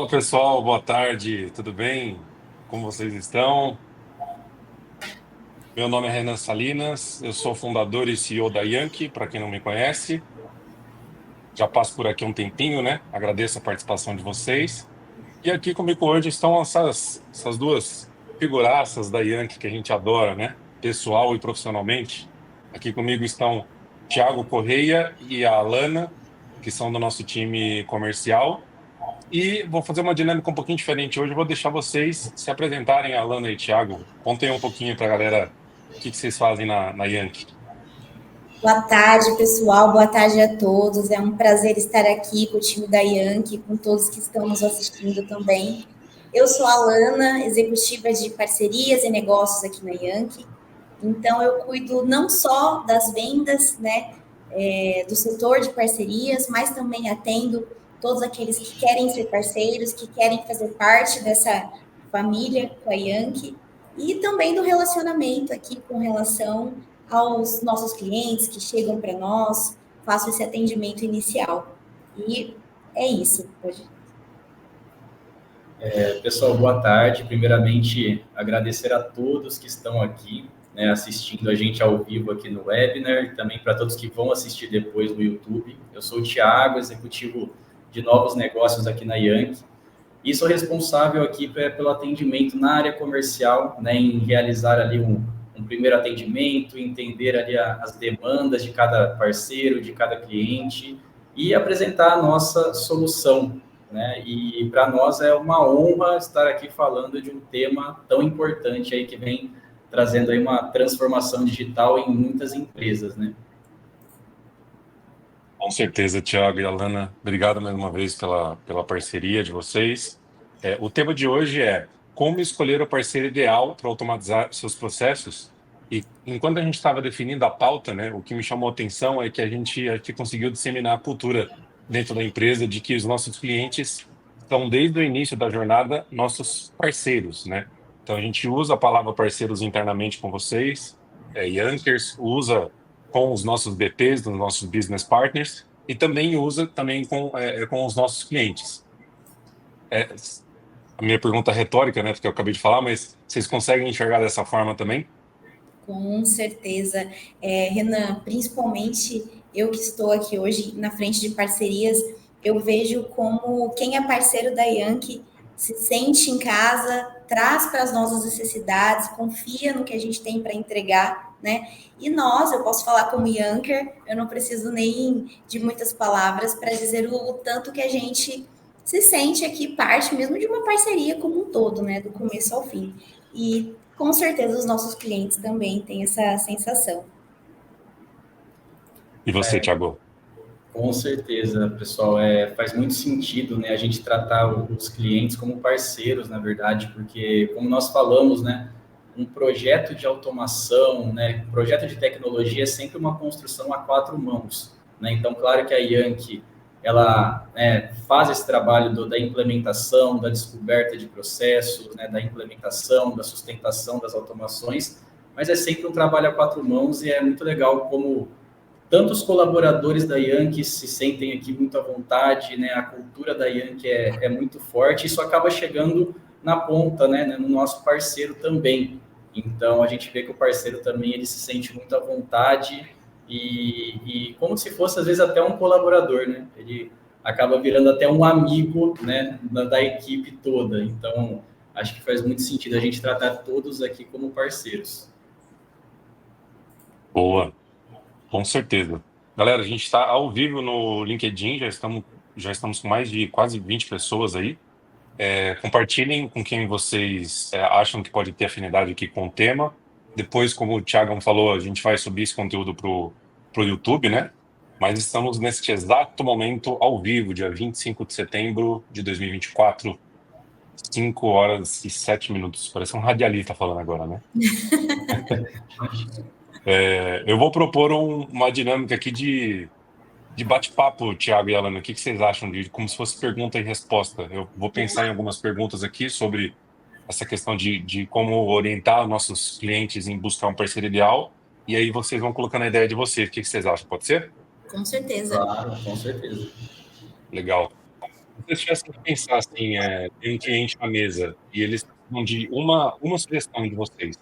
Fala pessoal, boa tarde, tudo bem? Como vocês estão? Meu nome é Renan Salinas, eu sou fundador e CEO da Yankee, para quem não me conhece. Já passo por aqui um tempinho, né? Agradeço a participação de vocês. E aqui comigo hoje estão essas duas figuraças da Yankee que a gente adora, né? Pessoal e profissionalmente. Aqui comigo estão Thiago Correia e a Alana, que são do nosso time comercial. E vou fazer uma dinâmica um pouquinho diferente hoje. Eu vou deixar vocês se apresentarem, Alana e Thiago. Contem um pouquinho para a galera o que vocês fazem na Yankee. Boa tarde, pessoal. Boa tarde a todos. É um prazer estar aqui com o time da Yankee, com todos que estão nos assistindo também. Eu sou a Alana, executiva de parcerias e negócios aqui na Yankee. Então, eu cuido não só das vendas, né, do setor de parcerias, mas também atendo todos aqueles que querem ser parceiros, que querem fazer parte dessa família com a Yankee, e também do relacionamento aqui com relação aos nossos clientes que chegam para nós, faço esse atendimento inicial. E é isso. Pessoal, boa tarde. Primeiramente, agradecer a todos que estão aqui, né, assistindo a gente ao vivo aqui no webinar, e também para todos que vão assistir depois no YouTube. Eu sou o Thiago, executivo de novos negócios aqui na Yankee, e sou responsável aqui pelo atendimento na área comercial, né, em realizar ali um primeiro atendimento, entender ali as demandas de cada parceiro, de cada cliente, e apresentar a nossa solução, né? E para nós é uma honra estar aqui falando de um tema tão importante aí que vem trazendo aí uma transformação digital em muitas empresas, né? Com certeza, Thiago e Alana, obrigado mais uma vez pela parceria de vocês. O tema de hoje é como escolher o parceiro ideal para automatizar seus processos. E enquanto a gente estava definindo a pauta, né, o que me chamou a atenção é que a gente aqui conseguiu disseminar a cultura dentro da empresa de que os nossos clientes são, desde o início da jornada, nossos parceiros, né? Então, a gente usa a palavra parceiros internamente com vocês, Yankers, usa com os nossos BPs, os nossos business partners, e também usa também com os nossos clientes. A minha pergunta é retórica, né, porque eu acabei de falar, mas vocês conseguem enxergar dessa forma também? Com certeza. Renan, principalmente eu que estou aqui hoje na frente de parcerias, eu vejo como quem é parceiro da Yankee se sente em casa, traz para as nossas necessidades, confia no que a gente tem para entregar, né? E nós, eu posso falar como Yanker, eu não preciso nem de muitas palavras para dizer o tanto que a gente se sente aqui parte mesmo de uma parceria como um todo, né? Do começo ao fim. E com certeza os nossos clientes também têm essa sensação. E você, Thiago? Com certeza, pessoal, faz muito sentido, né, a gente tratar os clientes como parceiros, na verdade, porque, como nós falamos, né, um projeto de automação, né, projeto de tecnologia é sempre uma construção a quatro mãos, né? Então, claro que a Yankee, ela faz esse trabalho da implementação, da descoberta de processos, né, da implementação, da sustentação das automações, mas é sempre um trabalho a quatro mãos e é muito legal como tanto os colaboradores da Yankee se sentem aqui muito à vontade, né? A cultura da Yankee é muito forte, isso acaba chegando na ponta, né? No nosso parceiro também. Então, a gente vê que o parceiro também ele se sente muito à vontade e como se fosse, às vezes, até um colaborador, né? Ele acaba virando até um amigo, né? Da equipe toda. Então, acho que faz muito sentido a gente tratar todos aqui como parceiros. Boa. Com certeza. Galera, a gente está ao vivo no LinkedIn, já estamos com mais de quase 20 pessoas aí. Compartilhem com quem vocês acham que pode ter afinidade aqui com o tema. Depois, como o Thiago falou, a gente vai subir esse conteúdo pro YouTube, né? Mas estamos neste exato momento ao vivo, dia 25 de setembro de 2024, 5 horas e 7 minutos. Parece um radialista falando agora, né? Eu vou propor uma dinâmica aqui de bate-papo, Thiago e Alana. O que vocês acham de como se fosse pergunta e resposta? Eu vou pensar em algumas perguntas aqui sobre essa questão de como orientar nossos clientes em buscar um parceiro ideal, e aí vocês vão colocando a ideia de vocês. O que vocês acham? Pode ser? Com certeza. Claro, com certeza. Legal. vocês tivessem que pensar assim, tem um cliente na mesa e eles precisam de uma sugestão de vocês,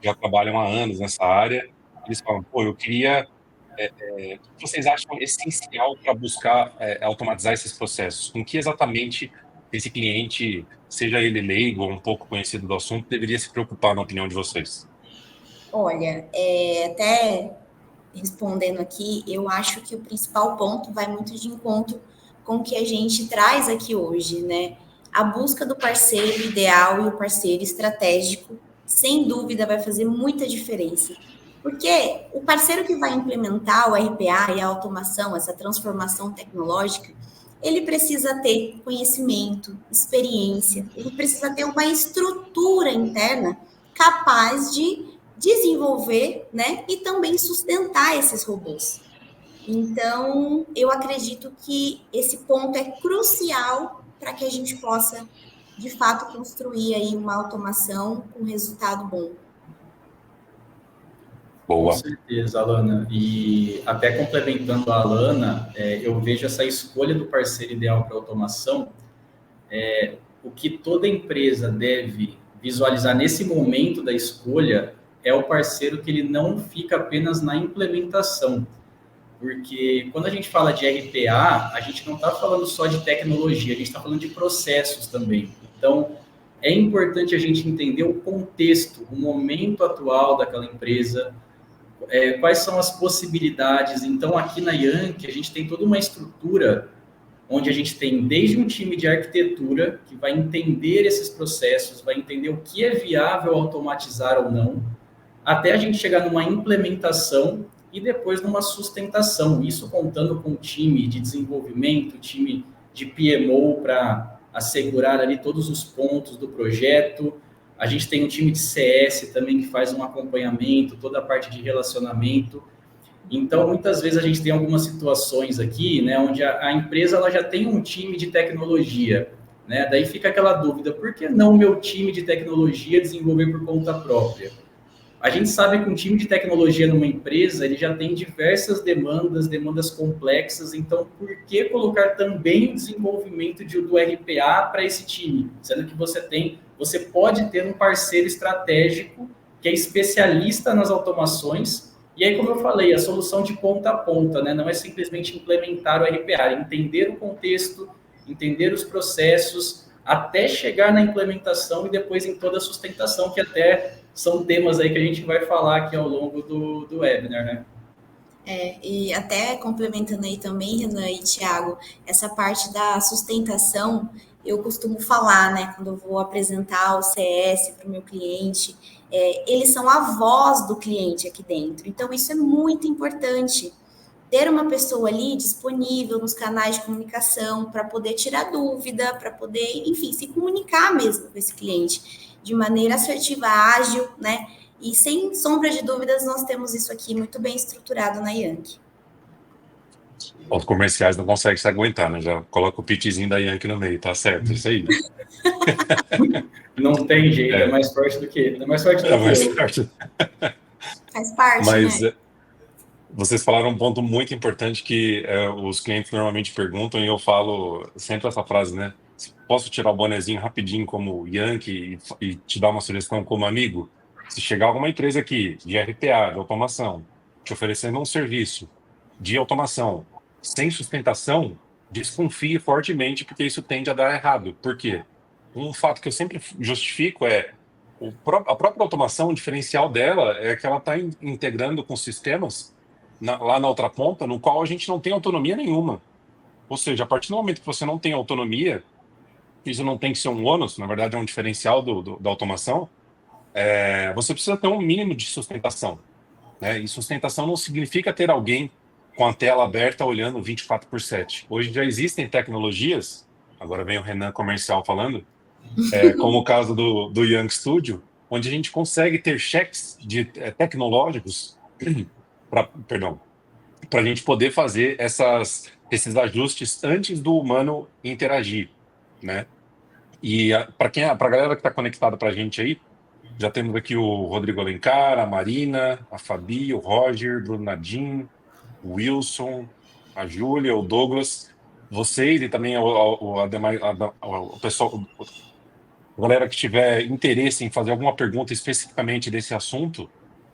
já trabalham há anos nessa área, eles falam: "Pô, eu queria, o que vocês acham essencial para buscar, automatizar esses processos? Com que exatamente esse cliente, seja ele leigo ou um pouco conhecido do assunto, deveria se preocupar, na opinião de vocês?" Olha, até respondendo aqui, eu acho que o principal ponto vai muito de encontro com o que a gente traz aqui hoje, né? A busca do parceiro ideal e o parceiro estratégico, sem dúvida, vai fazer muita diferença. Porque o parceiro que vai implementar o RPA e a automação, essa transformação tecnológica, ele precisa ter conhecimento, experiência, ele precisa ter uma estrutura interna capaz de desenvolver, né, e também sustentar esses robôs. Então, eu acredito que esse ponto é crucial para que a gente possa, de fato, construir aí uma automação com resultado bom. Com Boa. certeza, Alana. E até complementando a Alana, eu vejo essa escolha do parceiro ideal para automação, o que toda empresa deve visualizar nesse momento da escolha é o parceiro que ele não fica apenas na implementação. Porque quando a gente fala de RPA, a gente não está falando só de tecnologia, a gente está falando de processos também. Então, é importante a gente entender o contexto, o momento atual daquela empresa, quais são as possibilidades. Então, aqui na Yankee, a gente tem toda uma estrutura onde a gente tem desde um time de arquitetura que vai entender esses processos, vai entender o que é viável automatizar ou não, até a gente chegar numa implementação e depois numa sustentação. Isso contando com o time de desenvolvimento, time de PMO para assegurar ali todos os pontos do projeto. A gente tem um time de CS também que faz um acompanhamento, toda a parte de relacionamento. Então, muitas vezes a gente tem algumas situações aqui, né, onde a empresa ela já tem um time de tecnologia, né? Daí fica aquela dúvida, por que não meu time de tecnologia desenvolver por conta própria? A gente sabe que um time de tecnologia numa empresa, ele já tem diversas demandas complexas, então por que colocar também o desenvolvimento do RPA para esse time? Sendo que você pode ter um parceiro estratégico que é especialista nas automações, e aí, como eu falei, a solução de ponta a ponta, né? Não é simplesmente implementar o RPA, é entender o contexto, entender os processos, até chegar na implementação e depois em toda a sustentação, que até são temas aí que a gente vai falar aqui ao longo do webinar, né? E até complementando aí também, Renan e Thiago, essa parte da sustentação, eu costumo falar, né, quando eu vou apresentar o CS para o meu cliente, eles são a voz do cliente aqui dentro. Então, isso é muito importante. Ter uma pessoa ali disponível nos canais de comunicação para poder tirar dúvida, para poder, enfim, se comunicar mesmo com esse cliente de maneira assertiva, ágil, né? E sem sombra de dúvidas, nós temos isso aqui muito bem estruturado na Yankee. Os comerciais não conseguem se aguentar, né? Já coloca o pitchzinho da Yankee no meio, tá certo, isso aí. Não tem jeito, é mais forte do que é mais forte do que mais eu. forte. Faz parte, Mas né? vocês falaram um ponto muito importante que os clientes normalmente perguntam, e eu falo sempre essa frase, né? Posso tirar o bonezinho rapidinho como Yankee e te dar uma sugestão como amigo? Se chegar alguma empresa aqui de RPA, de automação, te oferecendo um serviço de automação sem sustentação, desconfie fortemente, porque isso tende a dar errado. Por quê? Um fato que eu sempre justifico a própria automação, o diferencial dela é que ela está integrando com sistemas lá na outra ponta, no qual a gente não tem autonomia nenhuma. Ou seja, a partir do momento que você não tem autonomia, isso não tem que ser um ônus, na verdade é um diferencial da automação, você precisa ter um mínimo de sustentação, né? E sustentação não significa ter alguém com a tela aberta olhando 24/7. Hoje já existem tecnologias, agora vem o Renan comercial falando, como o caso do Young Studio, onde a gente consegue ter cheques tecnológicos para a gente poder fazer esses ajustes antes do humano interagir, né? E para a galera que está conectada para a gente aí, já temos aqui o Rodrigo Alencar, a Marina, a Fabi, o Roger, Bruno Nadim, o Wilson, a Júlia, o Douglas. vocês e também o pessoal, a galera que tiver interesse em fazer alguma pergunta especificamente desse assunto,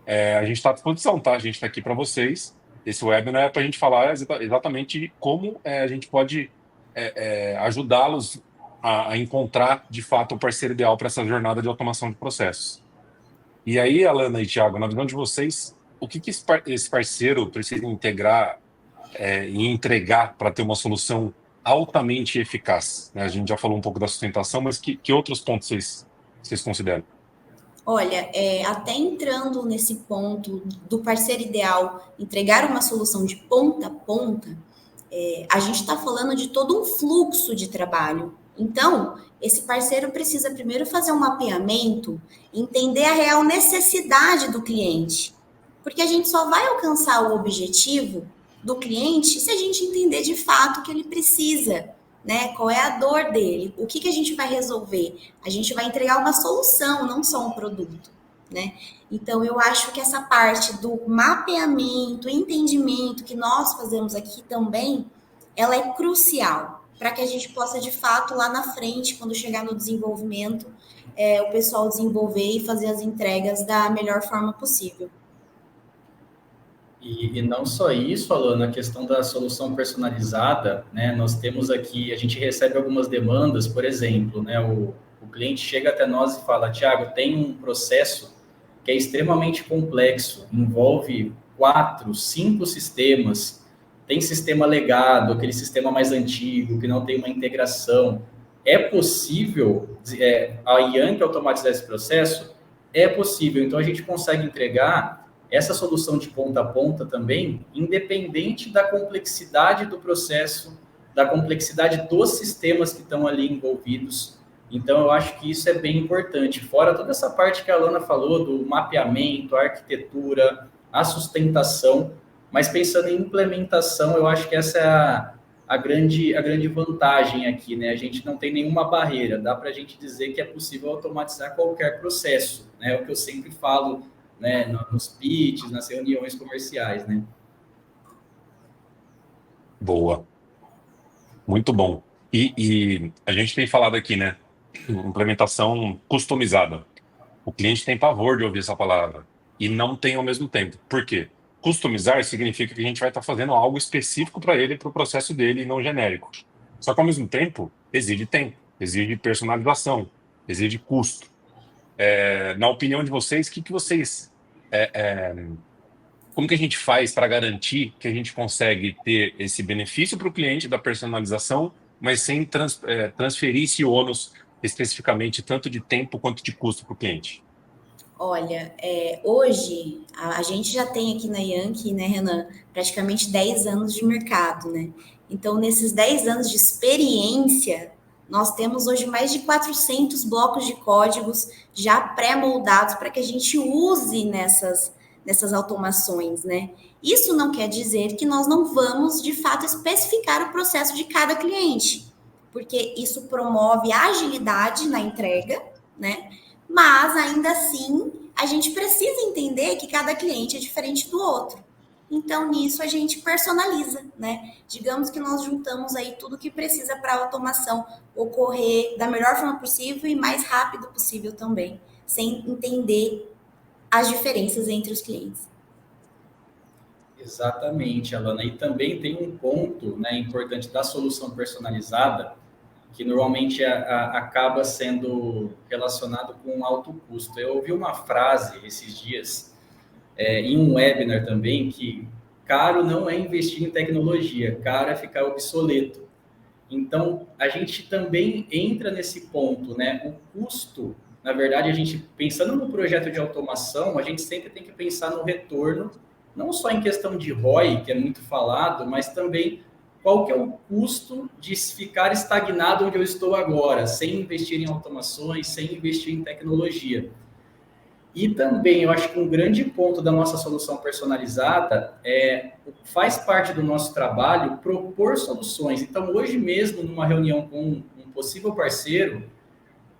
a gente está à disposição, tá? A gente está aqui para vocês. Esse webinar é para a gente falar exatamente como a gente pode ajudá-los a encontrar, de fato, o parceiro ideal para essa jornada de automação de processos. E aí, Alana e Thiago, na visão de vocês, o que esse parceiro precisa integrar e entregar para ter uma solução altamente eficaz, né? A gente já falou um pouco da sustentação, mas que outros pontos vocês consideram? Olha, até entrando nesse ponto do parceiro ideal, entregar uma solução de ponta a ponta, a gente está falando de todo um fluxo de trabalho. Então, esse parceiro precisa primeiro fazer um mapeamento, entender a real necessidade do cliente, porque a gente só vai alcançar o objetivo do cliente se a gente entender de fato o que ele precisa, né? Qual é a dor dele? O que a gente vai resolver? A gente vai entregar uma solução, não só um produto, né? Então, eu acho que essa parte do mapeamento, entendimento que nós fazemos aqui também, ela é crucial para que a gente possa, de fato, lá na frente, quando chegar no desenvolvimento, o pessoal desenvolver e fazer as entregas da melhor forma possível. E não só isso, Alana, a questão da solução personalizada, né? Nós temos aqui, a gente recebe algumas demandas, por exemplo, né? O cliente chega até nós e fala, Thiago, tem um processo que é extremamente complexo, envolve 4, 5 sistemas, tem sistema legado, aquele sistema mais antigo, que não tem uma integração. É possível a Yanke automatizar esse processo? É possível. Então, a gente consegue entregar essa solução de ponta a ponta também, independente da complexidade do processo, da complexidade dos sistemas que estão ali envolvidos. Então, eu acho que isso é bem importante. Fora toda essa parte que a Alana falou, do mapeamento, a arquitetura, a sustentação, mas pensando em implementação, eu acho que essa é a grande vantagem aqui, né? A gente não tem nenhuma barreira, dá para a gente dizer que é possível automatizar qualquer processo, né? É o que eu sempre falo, né, nos pitches, nas reuniões comerciais, né? Boa. Muito bom. E a gente tem falado aqui, né? Implementação customizada. O cliente tem pavor de ouvir essa palavra e não tem ao mesmo tempo. Por quê? Customizar significa que a gente vai estar fazendo algo específico para ele, para o processo dele, e não genérico. Só que, ao mesmo tempo, exige tempo, exige personalização, exige custo. Na opinião de vocês, o que vocês... como que a gente faz para garantir que a gente consegue ter esse benefício para o cliente da personalização, mas sem transferir esse ônus especificamente, tanto de tempo quanto de custo para o cliente? Olha, hoje a gente já tem aqui na Yanke, né, Renan, praticamente 10 anos de mercado, né? Então, nesses 10 anos de experiência, nós temos hoje mais de 400 blocos de códigos já pré-moldados para que a gente use nessas automações, né? Isso não quer dizer que nós não vamos, de fato, especificar o processo de cada cliente, porque isso promove agilidade na entrega, né? Mas, ainda assim, a gente precisa entender que cada cliente é diferente do outro. Então, nisso, a gente personaliza, né? Digamos que nós juntamos aí tudo que precisa para a automação ocorrer da melhor forma possível e mais rápido possível também, sem entender as diferenças entre os clientes. Exatamente, Alana. E também tem um ponto, né, importante da solução personalizada, que normalmente acaba sendo relacionado com alto custo. Eu ouvi uma frase esses dias, em um webinar também, que caro não é investir em tecnologia, caro é ficar obsoleto. Então, a gente também entra nesse ponto, né? O custo, na verdade, a gente, pensando no projeto de automação, a gente sempre tem que pensar no retorno, não só em questão de ROI, que é muito falado, mas também qual que é o custo de ficar estagnado onde eu estou agora, sem investir em automações, sem investir em tecnologia. E também, eu acho que um grande ponto da nossa solução personalizada faz parte do nosso trabalho propor soluções. Então, hoje mesmo, numa reunião com um possível parceiro,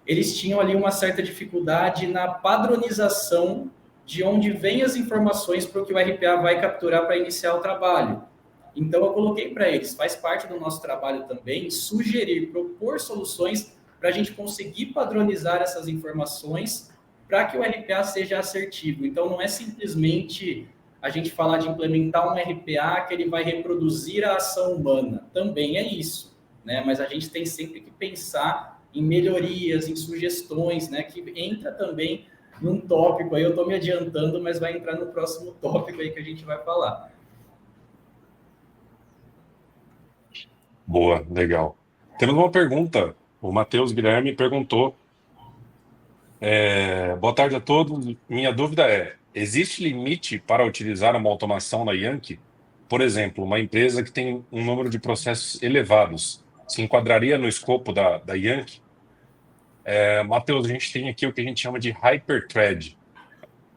eles tinham ali uma certa dificuldade na padronização de onde vêm as informações para o que o RPA vai capturar para iniciar o trabalho. Então, eu coloquei para eles, faz parte do nosso trabalho também, sugerir, propor soluções para a gente conseguir padronizar essas informações para que o RPA seja assertivo. Então, não é simplesmente a gente falar de implementar um RPA que ele vai reproduzir a ação humana. Também é isso, né? Mas a gente tem sempre que pensar em melhorias, em sugestões, né? Que entra também num tópico aí, eu estou me adiantando, mas vai entrar no próximo tópico aí que a gente vai falar. Boa, legal. Temos uma pergunta. O Matheus Guilherme perguntou. Boa tarde a todos. Minha dúvida é: existe limite para utilizar uma automação na Yankee? Por exemplo, uma empresa que tem um número de processos elevados, se enquadraria no escopo da Yankee? Matheus, a gente tem aqui o que a gente chama de hyperthread,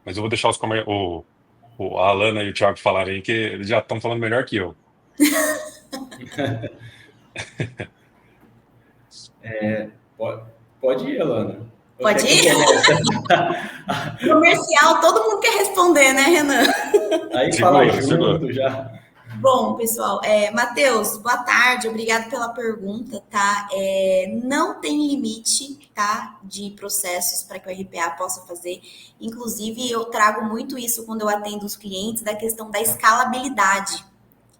mas eu vou deixar a Alana e o Thiago falarem, que eles já estão falando melhor que eu. Pode ir, Alana. Pode ir? Comercial, todo mundo quer responder, né, Renan? Aí Segura, fala junto já. Bom, pessoal, Matheus, boa tarde, obrigado pela pergunta, tá? Não tem limite, tá, de processos para que o RPA possa fazer. Inclusive, eu trago muito isso quando eu atendo os clientes, da questão da escalabilidade.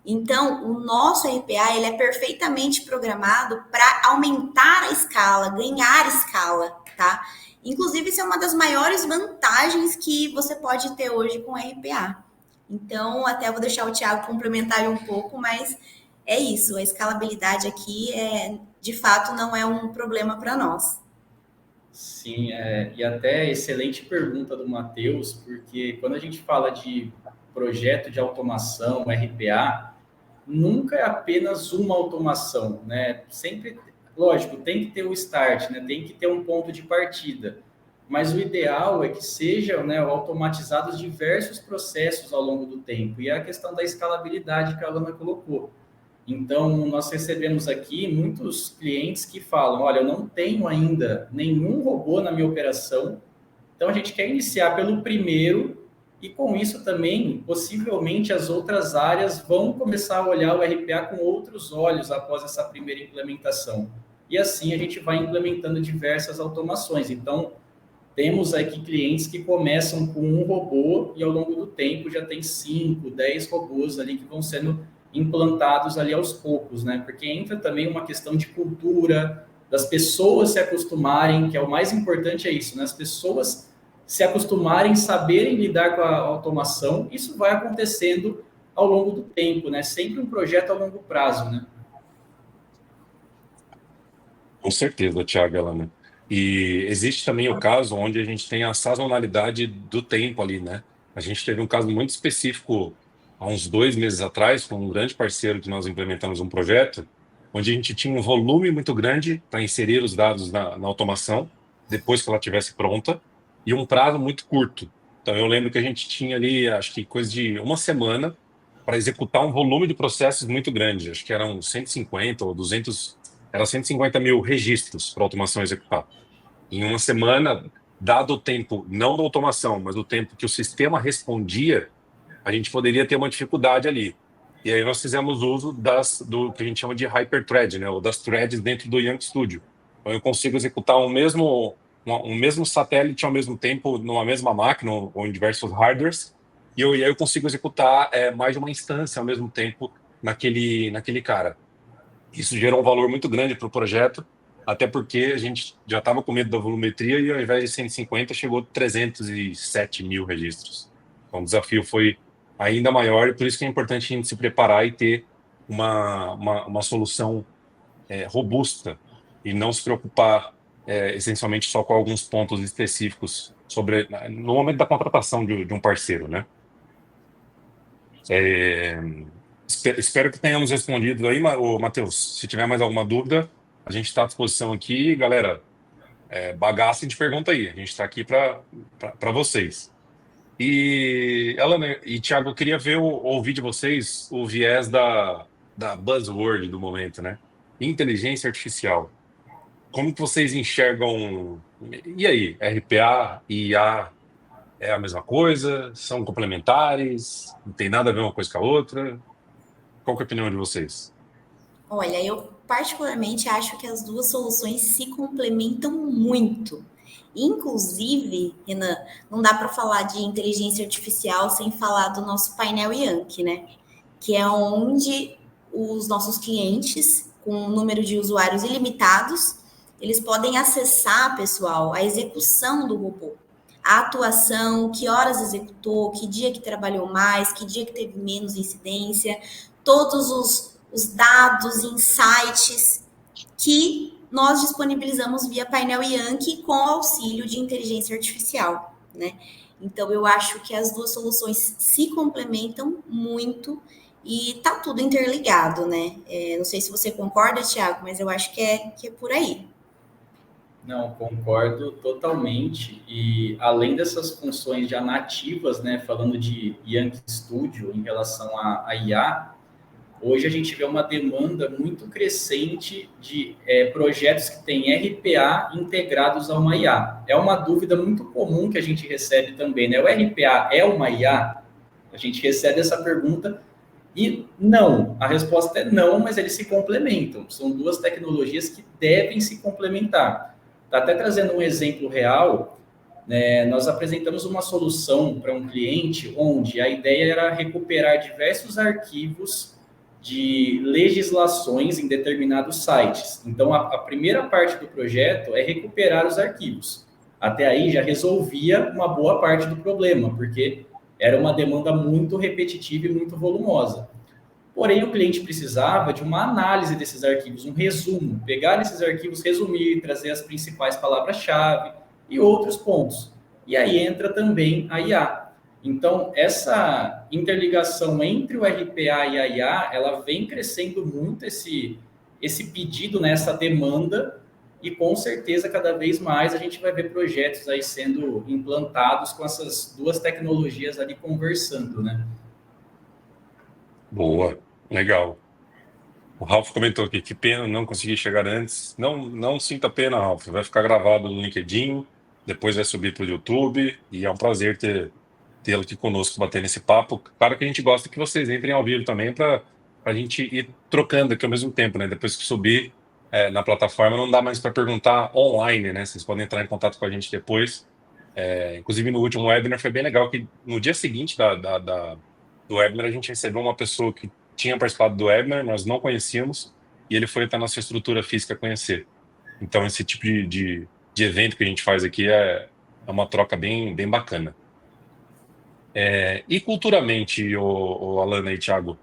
Então, o nosso RPA, ele é perfeitamente programado para aumentar a escala, ganhar escala, tá? Inclusive, isso é uma das maiores vantagens que você pode ter hoje com o RPA. Então, até vou deixar o Thiago complementar um pouco, mas é isso, a escalabilidade aqui, de fato, não é um problema para nós. Sim, e até excelente pergunta do Matheus, porque quando a gente fala de projeto de automação, RPA, nunca é apenas uma automação, né? Sempre, lógico, tem que ter o start, né? Tem que ter um ponto de partida. Mas o ideal é que sejam, né, automatizados diversos processos ao longo do tempo. E é a questão da escalabilidade que a Alana colocou. Então, nós recebemos aqui muitos clientes que falam, olha, eu não tenho ainda nenhum robô na minha operação, então a gente quer iniciar pelo primeiro e com isso também, possivelmente, as outras áreas vão começar a olhar o RPA com outros olhos após essa primeira implementação. E assim a gente vai implementando diversas automações. Então, temos aqui clientes que começam com um robô e ao longo do tempo já tem 5, 10 robôs ali que vão sendo implantados ali aos poucos, né? Porque entra também uma questão de cultura, das pessoas se acostumarem, que é o mais importante é isso, né? As pessoas se acostumarem, saberem lidar com a automação, isso vai acontecendo ao longo do tempo, né? Sempre um projeto a longo prazo, né? Com certeza, Thiago e Alana. E existe também o caso onde a gente tem a sazonalidade do tempo ali, né? A gente teve um caso muito específico há uns 2 meses atrás, com um grande parceiro que nós implementamos um projeto, onde a gente tinha um volume muito grande para inserir os dados na automação, depois que ela estivesse pronta, e um prazo muito curto. Então, eu lembro que a gente tinha ali, acho que coisa de uma semana para executar um volume de processos muito grande. Acho que eram 150 ou 200, era 150 mil registros para automação executar. Em uma semana, dado o tempo, não da automação, mas o tempo que o sistema respondia, a gente poderia ter uma dificuldade ali. E aí nós fizemos uso do que a gente chama de hyperthread, né, ou das threads dentro do Yankee Studio. Então eu consigo executar um mesmo satélite ao mesmo tempo numa mesma máquina ou em diversos hardwares, e aí eu consigo executar mais de uma instância ao mesmo tempo naquele cara. Isso gerou um valor muito grande para o projeto, até porque a gente já estava com medo da volumetria e ao invés de 150 chegou a 307 mil registros. Então o desafio foi ainda maior e por isso que é importante a gente se preparar e ter uma solução robusta e não se preocupar essencialmente só com alguns pontos específicos no momento da contratação de um parceiro, né? Espero que tenhamos respondido aí, Matheus. Se tiver mais alguma dúvida, a gente está à disposição aqui. Galera, bagaço de pergunta aí. A gente está aqui para vocês. E, Elana e Thiago, eu queria ouvir de vocês o viés da buzzword do momento, né? Inteligência artificial. Como que vocês enxergam? E aí, RPA e IA é a mesma coisa? São complementares? Não tem nada a ver uma coisa com a outra? Qual que é a opinião de vocês? Olha, eu particularmente acho que as duas soluções se complementam muito. Inclusive, Renan, não dá para falar de inteligência artificial sem falar do nosso painel Yankee, né? Que é onde os nossos clientes, com um número de usuários ilimitados, eles podem acessar, pessoal, a execução do robô. A atuação, que horas executou, que dia que trabalhou mais, que dia que teve menos incidência, todos os dados, insights que nós disponibilizamos via painel Yankee com auxílio de inteligência artificial, né? Então, eu acho que as duas soluções se complementam muito e tá tudo interligado, né? Não sei se você concorda, Thiago, mas eu acho que é por aí. Não, concordo totalmente. E além dessas funções já nativas, né, falando de Yankee Studio em relação à IA, hoje a gente vê uma demanda muito crescente de projetos que têm RPA integrados a uma IA. É uma dúvida muito comum que a gente recebe também, né? O RPA é uma IA? A gente recebe essa pergunta e não. A resposta é não, mas eles se complementam. São duas tecnologias que devem se complementar. Está até trazendo um exemplo real, né? Nós apresentamos uma solução para um cliente onde a ideia era recuperar diversos arquivos de legislações em determinados sites. Então, a primeira parte do projeto é recuperar os arquivos. Até aí já resolvia uma boa parte do problema, porque era uma demanda muito repetitiva e muito volumosa. Porém, o cliente precisava de uma análise desses arquivos, um resumo, pegar esses arquivos, resumir, trazer as principais palavras-chave e outros pontos. E aí entra também a IA. Então, essa interligação entre o RPA e a IA, ela vem crescendo muito esse pedido, né, essa demanda, e com certeza cada vez mais a gente vai ver projetos aí sendo implantados com essas duas tecnologias ali conversando, né? Boa, legal. O Ralph comentou aqui, que pena não conseguir chegar antes. Não, não sinta pena, Ralph. Vai ficar gravado no LinkedIn, depois vai subir para o YouTube, e é um prazer tê-lo aqui conosco batendo esse papo. Claro que a gente gosta que vocês entrem ao vivo também para a gente ir trocando aqui ao mesmo tempo, né? Depois que subir na plataforma, não dá mais para perguntar online, né? Vocês podem entrar em contato com a gente depois. Inclusive, no último webinar foi bem legal que no dia seguinte do webinar a gente recebeu uma pessoa que tinha participado do webinar, nós não conhecíamos, e ele foi até a nossa estrutura física conhecer. Então, esse tipo de evento que a gente faz aqui é uma troca bem, bem bacana. E culturalmente, o Alana e Thiago,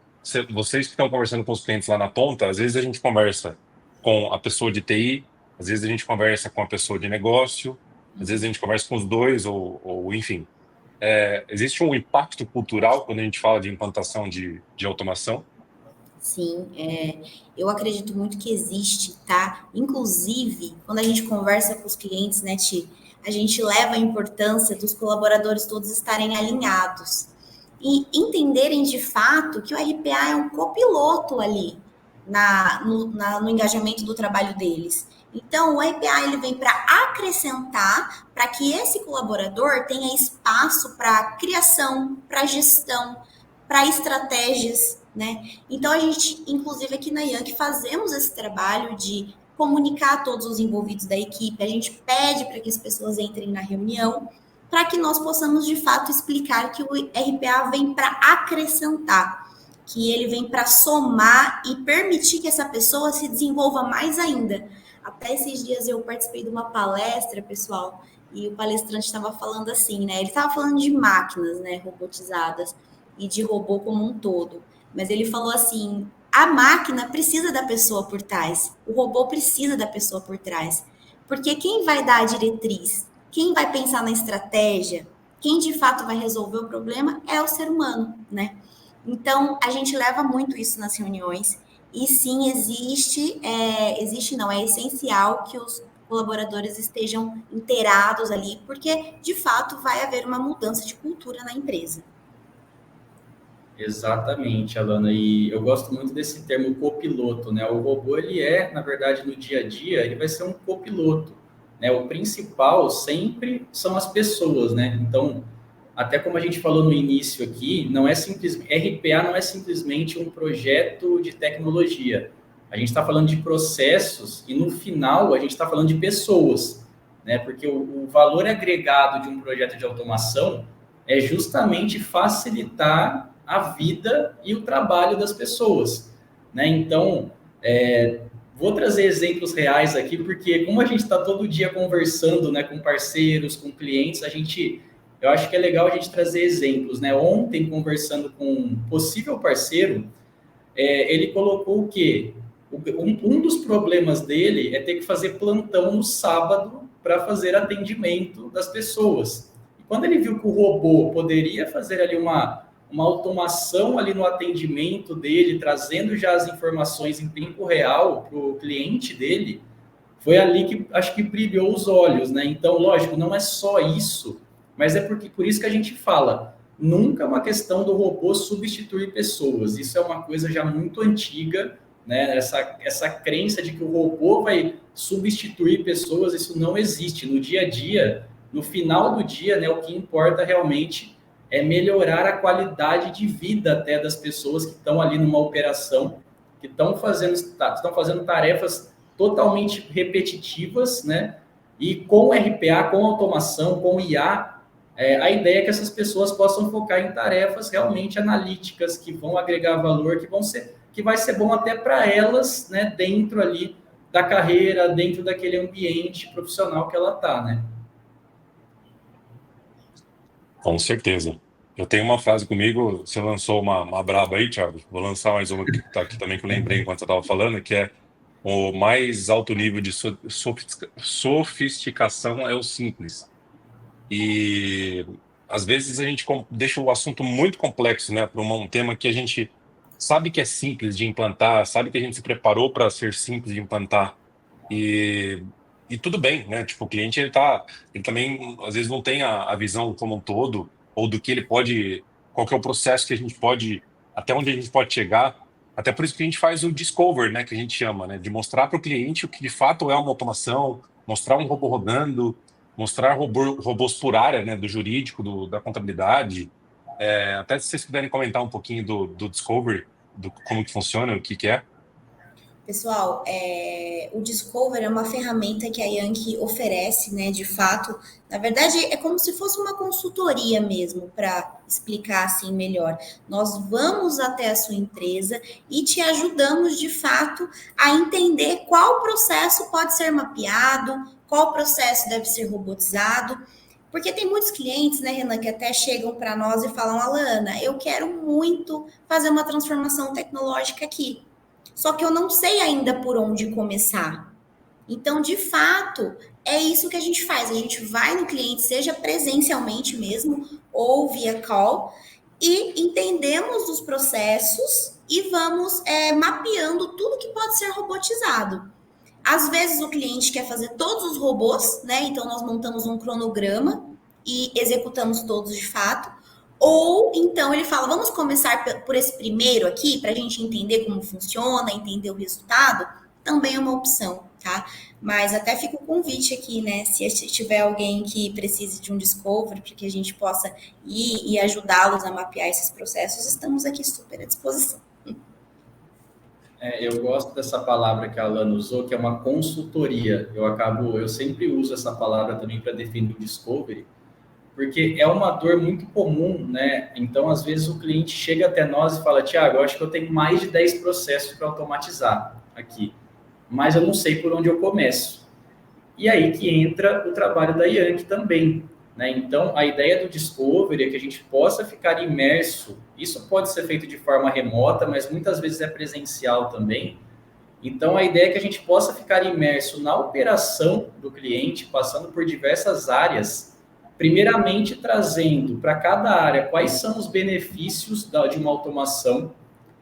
vocês que estão conversando com os clientes lá na ponta, às vezes a gente conversa com a pessoa de TI, às vezes a gente conversa com a pessoa de negócio, às vezes a gente conversa com os dois, ou enfim. Existe um impacto cultural quando a gente fala de implantação de automação? Sim, eu acredito muito que existe, tá? Inclusive, quando a gente conversa com os clientes, né, Ti, a gente leva a importância dos colaboradores todos estarem alinhados e entenderem de fato que o RPA é um copiloto ali no engajamento do trabalho deles. Então, o RPA ele vem para acrescentar para que esse colaborador tenha espaço para criação, para gestão, para estratégias, né? Então, a gente, inclusive aqui na Yankee, fazemos esse trabalho de comunicar todos os envolvidos da equipe, a gente pede para que as pessoas entrem na reunião, para que nós possamos, de fato, explicar que o RPA vem para acrescentar, que ele vem para somar e permitir que essa pessoa se desenvolva mais ainda. Até esses dias eu participei de uma palestra, pessoal, e o palestrante estava falando assim, né? Ele estava falando de máquinas, né, robotizadas e de robô como um todo. Mas ele falou assim, a máquina precisa da pessoa por trás, o robô precisa da pessoa por trás. Porque quem vai dar a diretriz, quem vai pensar na estratégia, quem de fato vai resolver o problema é o ser humano, né? Então, a gente leva muito isso nas reuniões. E sim, é essencial que os colaboradores estejam inteirados ali, porque, de fato, vai haver uma mudança de cultura na empresa. Exatamente, Alana. E eu gosto muito desse termo copiloto, né? O robô, ele na verdade, no dia a dia, ele vai ser um copiloto, né? O principal sempre são as pessoas, né? Então, até como a gente falou no início aqui, não é RPA não é simplesmente um projeto de tecnologia. A gente está falando de processos e, no final, a gente está falando de pessoas, né? Porque o valor agregado de um projeto de automação é justamente facilitar a vida e o trabalho das pessoas, né? Então, vou trazer exemplos reais aqui, porque como a gente está todo dia conversando, né, com parceiros, com clientes, eu acho que é legal a gente trazer exemplos, né? Ontem, conversando com um possível parceiro, ele colocou o quê? Um dos problemas dele é ter que fazer plantão no sábado para fazer atendimento das pessoas. E quando ele viu que o robô poderia fazer ali uma automação ali no atendimento dele, trazendo já as informações em tempo real para o cliente dele, foi ali que acho que brilhou os olhos, né? Então, lógico, não é só isso, mas é por isso que a gente fala, nunca é uma questão do robô substituir pessoas. Isso é uma coisa já muito antiga, né? Essa crença de que o robô vai substituir pessoas, isso não existe. No dia a dia, no final do dia, né, o que importa realmente é melhorar a qualidade de vida até das pessoas que estão ali numa operação, que estão fazendo tarefas totalmente repetitivas, né? E com RPA, com automação, com IA, a ideia é que essas pessoas possam focar em tarefas realmente analíticas, que vão agregar valor, que vai ser bom até para elas, né, dentro ali da carreira, dentro daquele ambiente profissional que ela está, né? Com certeza. Eu tenho uma frase comigo, você lançou uma braba aí, Thiago. Vou lançar mais uma que está aqui também, que eu lembrei enquanto você estava falando, que é o mais alto nível de sofisticação é o simples. E às vezes a gente deixa o assunto muito complexo, né, para um tema que a gente sabe que é simples de implantar, sabe que a gente se preparou para ser simples de implantar. E tudo bem, né? Tipo, o cliente ele também às vezes não tem a visão como um todo, ou do que ele pode, qual que é o processo que a gente pode, até onde a gente pode chegar. Até por isso que a gente faz o discover, né, que a gente chama, né, de mostrar para o cliente o que de fato é uma automação, mostrar um robô rodando, mostrar robôs por área, né, do jurídico, da contabilidade. Até se vocês puderem comentar um pouquinho do discover, como que funciona, o que é. Pessoal, o Discover é uma ferramenta que a Yankee oferece, né? De fato, na verdade, é como se fosse uma consultoria mesmo, para explicar assim melhor. Nós vamos até a sua empresa e te ajudamos de fato a entender qual processo pode ser mapeado, qual processo deve ser robotizado. Porque tem muitos clientes, né, Renan, que até chegam para nós e falam: Alana, eu quero muito fazer uma transformação tecnológica aqui. Só que eu não sei ainda por onde começar. Então, de fato, é isso que a gente faz. A gente vai no cliente, seja presencialmente mesmo ou via call, e entendemos os processos e vamos mapeando tudo que pode ser robotizado. Às vezes o cliente quer fazer todos os robôs, né? Então nós montamos um cronograma e executamos todos de fato. Ou então ele fala, vamos começar por esse primeiro aqui, para a gente entender como funciona, entender o resultado, também é uma opção, tá? Mas até fica o convite aqui, né? Se tiver alguém que precise de um discovery, para que a gente possa ir e ajudá-los a mapear esses processos, estamos aqui super à disposição. Eu gosto dessa palavra que a Alana usou, que é uma consultoria. Eu sempre uso essa palavra também para definir o discovery, porque é uma dor muito comum, né? Então, às vezes, o cliente chega até nós e fala: Tiago, eu acho que eu tenho mais de 10 processos para automatizar aqui, mas eu não sei por onde eu começo. E aí que entra o trabalho da Yankee também, né? Então, a ideia do Discovery é que a gente possa ficar imerso. Isso pode ser feito de forma remota, mas muitas vezes é presencial também. Então, a ideia é que a gente possa ficar imerso na operação do cliente, passando por diversas áreas, primeiramente trazendo para cada área quais são os benefícios de uma automação,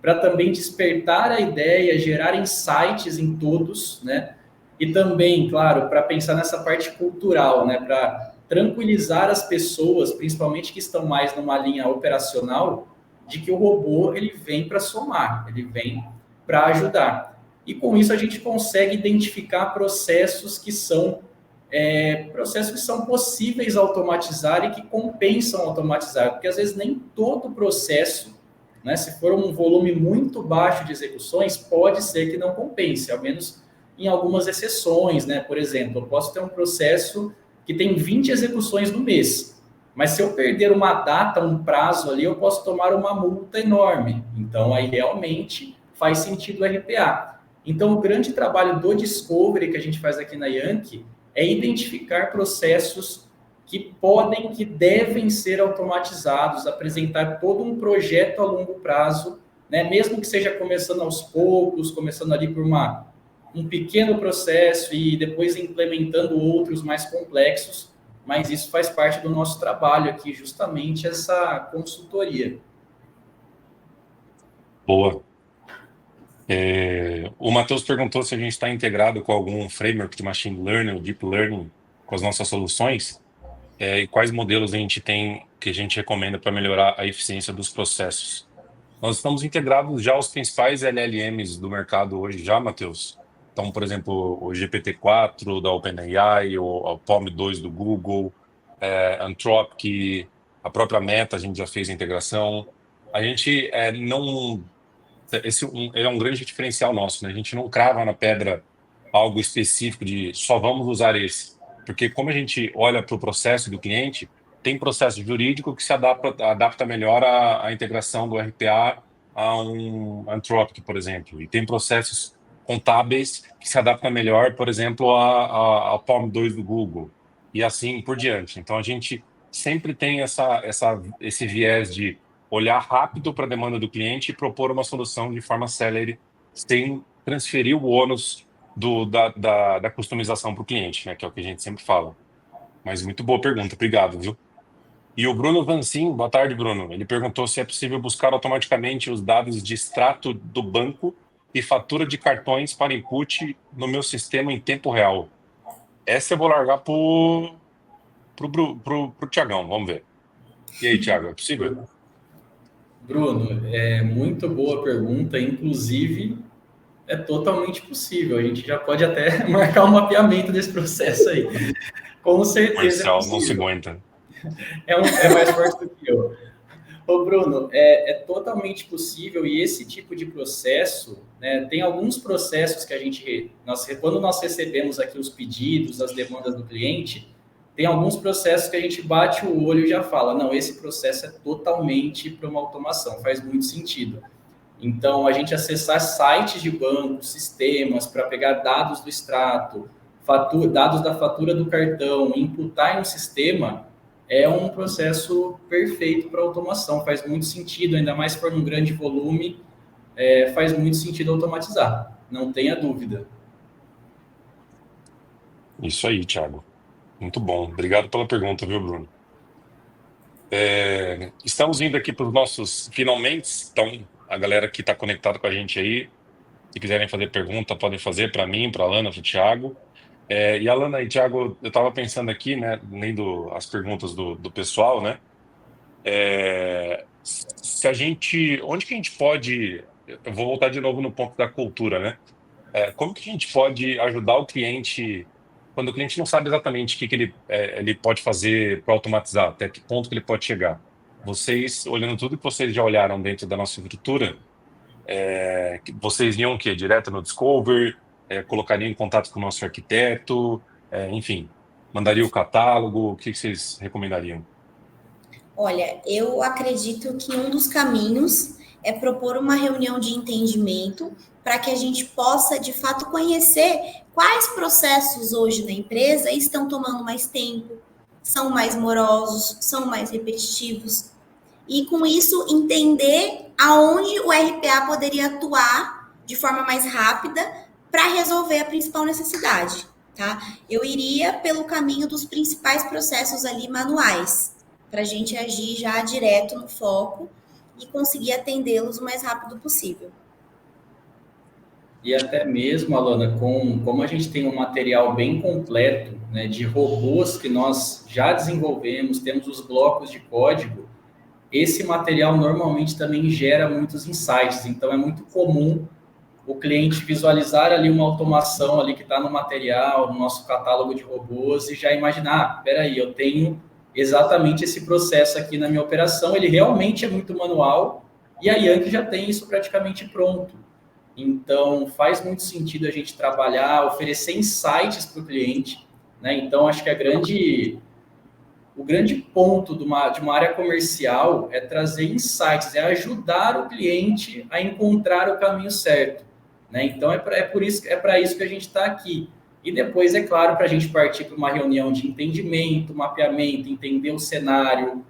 para também despertar a ideia, gerar insights em todos, né? E também, claro, para pensar nessa parte cultural, né? Para tranquilizar as pessoas, principalmente que estão mais numa linha operacional, de que o robô ele vem para somar, ele vem para ajudar. E com isso a gente consegue identificar processos que são processos que são possíveis automatizar e que compensam automatizar, porque às vezes nem todo processo, né, se for um volume muito baixo de execuções, pode ser que não compense, ao menos em algumas exceções, né? Por exemplo, eu posso ter um processo que tem 20 execuções no mês, mas se eu perder uma data, um prazo ali, eu posso tomar uma multa enorme. Então, aí realmente faz sentido o RPA. Então, o grande trabalho do Discovery que a gente faz aqui na Yankee é identificar processos que podem, que devem ser automatizados, apresentar todo um projeto a longo prazo, né? Mesmo que seja começando aos poucos, começando ali por um pequeno processo e depois implementando outros mais complexos, mas isso faz parte do nosso trabalho aqui, justamente essa consultoria. Boa. O Matheus perguntou se a gente está integrado com algum framework de machine learning ou deep learning com as nossas soluções, e quais modelos a gente tem que a gente recomenda para melhorar a eficiência dos processos. Nós estamos integrados já aos principais LLMs do mercado hoje já, Matheus. Então, por exemplo, o GPT-4 da OpenAI, o PaLM 2 do Google, Anthropic, a própria Meta, a gente já fez a integração. A gente não... é um grande diferencial nosso, né? A gente não crava na pedra algo específico de só vamos usar esse. Porque como a gente olha para o processo do cliente, tem processo jurídico que se adapta melhor à integração do RPA a um Anthropic, por exemplo. E tem processos contábeis que se adaptam melhor, por exemplo, ao PaLM 2 do Google. E assim por diante. Então, a gente sempre tem esse viés de olhar rápido para a demanda do cliente e propor uma solução de forma célere, sem transferir o ônus da customização para o cliente, né, que é o que a gente sempre fala. Mas muito boa pergunta, obrigado, viu? E o Bruno Vancin, boa tarde, Bruno. Ele perguntou se é possível buscar automaticamente os dados de extrato do banco e fatura de cartões para input no meu sistema em tempo real. Essa eu vou largar pro Tiagão, vamos ver. E aí, Tiago, é possível? Bruno, muito boa pergunta, inclusive é totalmente possível. A gente já pode até marcar um mapeamento desse processo aí. Com certeza Marcial não se aguenta. É mais forte do que eu. Ô, Bruno, é totalmente possível e esse tipo de processo, né, tem alguns processos que quando nós recebemos aqui os pedidos, as demandas do cliente, tem alguns processos que a gente bate o olho e já fala, não, esse processo é totalmente para uma automação, faz muito sentido. Então, a gente acessar sites de banco, sistemas, para pegar dados do extrato, dados da fatura do cartão, imputar em um sistema, é um processo perfeito para automação. Faz muito sentido, ainda mais se for num grande volume, faz muito sentido automatizar, não tenha dúvida. Isso aí, Thiago. Muito bom. Obrigado pela pergunta, viu, Bruno? Estamos indo aqui para os nossos finalmente. Então, a galera que está conectada com a gente aí, se quiserem fazer pergunta, podem fazer para mim, para a Alana, para o Thiago. E Alana e Thiago, eu estava pensando aqui, né, lendo as perguntas do pessoal, né? Onde que a gente pode... Eu vou voltar de novo no ponto da cultura, né? Como que a gente pode ajudar o cliente quando o cliente não sabe exatamente o que ele pode fazer para automatizar, até que ponto que ele pode chegar? Vocês, olhando tudo que vocês já olharam dentro da nossa estrutura, vocês iam o quê? Direto no Discover? Colocariam em contato com o nosso arquiteto? Enfim, mandaria o catálogo? O que vocês recomendariam? Olha, eu acredito que um dos caminhos é propor uma reunião de entendimento para que a gente possa, de fato, conhecer quais processos hoje na empresa estão tomando mais tempo, são mais morosos, são mais repetitivos. E, com isso, entender aonde o RPA poderia atuar de forma mais rápida para resolver a principal necessidade, tá? Eu iria pelo caminho dos principais processos ali manuais, para a gente agir já direto no foco e conseguir atendê-los o mais rápido possível. E até mesmo, Alana, como a gente tem um material bem completo, né, de robôs que nós já desenvolvemos, temos os blocos de código, esse material normalmente também gera muitos insights. Então, é muito comum o cliente visualizar ali uma automação ali que está no material, no nosso catálogo de robôs, e já imaginar, espera aí, eu tenho exatamente esse processo aqui na minha operação, ele realmente é muito manual, e a Yankee já tem isso praticamente pronto. Então, faz muito sentido a gente trabalhar, oferecer insights para o cliente, né? Então, acho que o grande ponto de uma área comercial é trazer insights, é ajudar o cliente a encontrar o caminho certo, né? Então, é para isso que a gente está aqui. E depois, é claro, para a gente partir para uma reunião de entendimento, mapeamento, entender o cenário,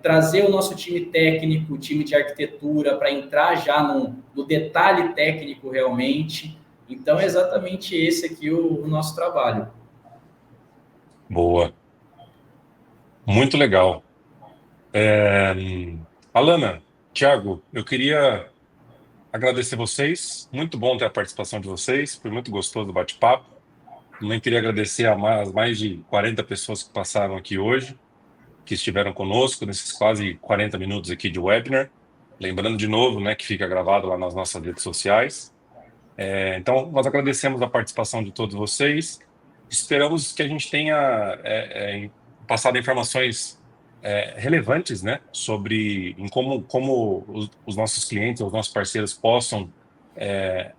trazer o nosso time técnico, o time de arquitetura, para entrar já no detalhe técnico realmente. Então, é exatamente esse aqui o nosso trabalho. Boa. Muito legal. Alana, Thiago, eu queria agradecer vocês. Muito bom ter a participação de vocês. Foi muito gostoso o bate-papo. Também queria agradecer a mais de 40 pessoas que passaram aqui hoje, que estiveram conosco nesses quase 40 minutos aqui de webinar. Lembrando de novo, né, que fica gravado lá nas nossas redes sociais. Então, nós agradecemos a participação de todos vocês. Esperamos que a gente tenha passado informações relevantes, né, sobre como os nossos clientes, os nossos parceiros possam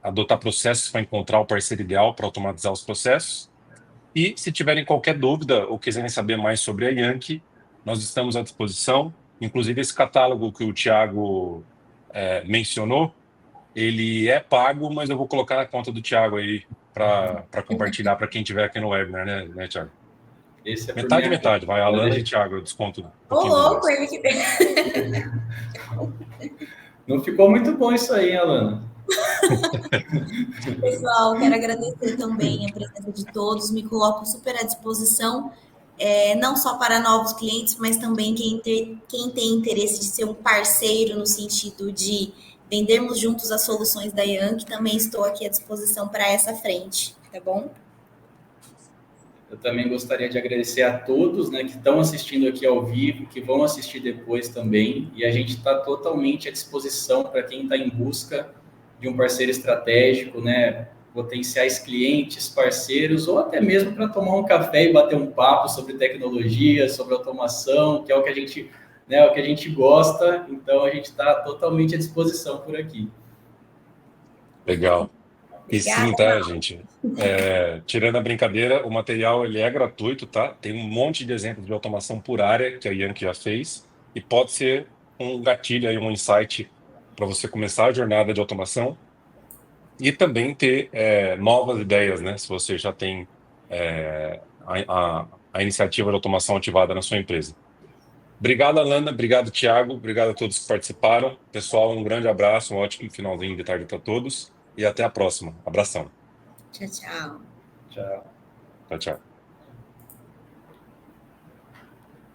adotar processos para encontrar o parceiro ideal para automatizar os processos. E se tiverem qualquer dúvida ou quiserem saber mais sobre a Yankee, nós estamos à disposição. Inclusive, esse catálogo que o Thiago mencionou, ele é pago, mas eu vou colocar na conta do Thiago aí para compartilhar para quem estiver aqui no webinar, né, Thiago? Esse é por Metade, minha metade. Vai, conta. Alana e Thiago, eu desconto um Ô, pouquinho louco, mais. ele que... Não ficou muito bom isso aí, hein, Alana? Pessoal, quero agradecer também a presença de todos, me coloco super à disposição, não só para novos clientes, mas também quem tem interesse de ser um parceiro no sentido de vendermos juntos as soluções da Yankee, também estou aqui à disposição para essa frente, tá bom? Eu também gostaria de agradecer a todos, né, que estão assistindo aqui ao vivo, que vão assistir depois também, e a gente está totalmente à disposição para quem está em busca de um parceiro estratégico, né, potenciais clientes, parceiros, ou até mesmo para tomar um café e bater um papo sobre tecnologia, sobre automação, que é o que a gente, né, o que a gente gosta. Então a gente está totalmente à disposição por aqui. Legal. E sim, Obrigada. tá, gente? Tirando a brincadeira, o material ele é gratuito, tá? Tem um monte de exemplos de automação por área que a Yankee já fez e pode ser um gatilho aí, um insight para você começar a jornada de automação e também ter novas ideias, né? Se você já tem a iniciativa de automação ativada na sua empresa. Obrigado, Alana. Obrigado, Thiago. Obrigado a todos que participaram. Pessoal, um grande abraço, um ótimo finalzinho de tarde para todos e até a próxima. Abração. Tchau, tchau. Tchau. Tchau, tchau.